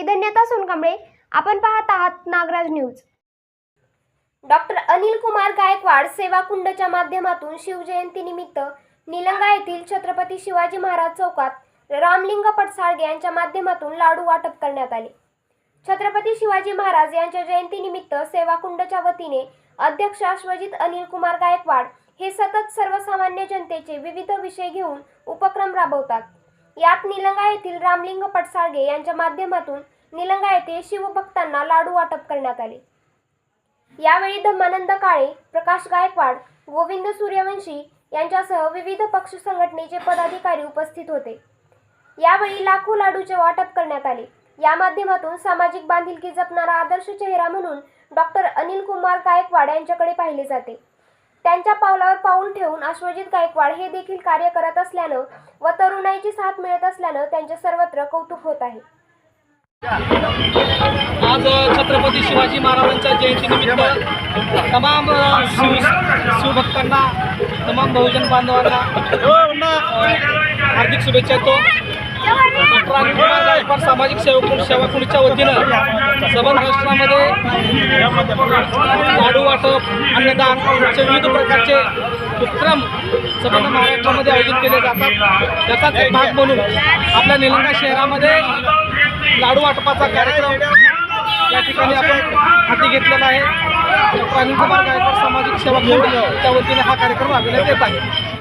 धन्यता सोनकांबळे। आपण पाहत आहात नागराज न्यूज। डॉक्टर अनिल कुमार गायकवाड सेवा कुंडच्या माध्यमातून शिवजयंतीनिमित्त निलंगा येथील छत्रपती शिवाजी महाराज चौकात रामलिंग पडसाळगे यांच्या माध्यमातून लाडू वाटप करण्यात आले। छत्रपती शिवाजी महाराज यांच्या जयंतीनिमित्त सेवा कुंडच्या वतीने अध्यक्ष अश्वजित अनिल कुमार गायकवाड हे सतत सर्वसामान्य जनतेचे विविध विषय घेऊन उपक्रम राबवतात। यात निलंगा येथील रामलिंग पडसाळगे यांच्या माध्यमातून निलंगा येथे शिवभक्तांना लाडू वाटप करण्यात आले। यावेळी धम्मानंद काळे, प्रकाश गायकवाड, गोविंद सूर्यवंशी यांच्यासह विविध पक्ष संघटनेचे पदाधिकारी उपस्थित होते। यावेळी लाखो लाडूचे वाटप करण्यात आले। या माध्यमातून सामाजिक बांधिलकी जपणारा आदर्श चेहरा म्हणून डॉक्टर अनिल कुमार गायकवाड यांच्याकडे पाहिले जाते। त्यांच्या पावलावर पाऊल ठेवून अश्वजित गायकवाड हे देखील कार्य करत असल्यानं व तरुणाईची साथ मिळत असल्यानं त्यांचे सर्वत्र कौतुक होत आहे। आज छत्रपती शिवाजी महाराजांच्या जयंतीनिमित्त तमाम शिवभक्तांना, तमाम बहुजन बांधवांना हार्दिक शुभेच्छा देतो। डॉक्टर अनिल कुमार गायकवाड सामाजिक सेवा कुंडच्या वतीनं सबंध महाराष्ट्रामध्ये लाडू वाटप, अन्नदान असे विविध प्रकारचे उपक्रम सबंध महाराष्ट्रामध्ये आयोजित केले जातात। त्याचाच एक भाग म्हणून आपल्या निलंगा शहरामध्ये लाडू वाटपाचा कार्यक्रम या ठिकाणी आपण हाती घेतलेला आहे। डॉक्टर अनिल कुमार गायकवाड सामाजिक सेवा कुंडच्या वतीने हा कार्यक्रम राबविण्यात येत आहे।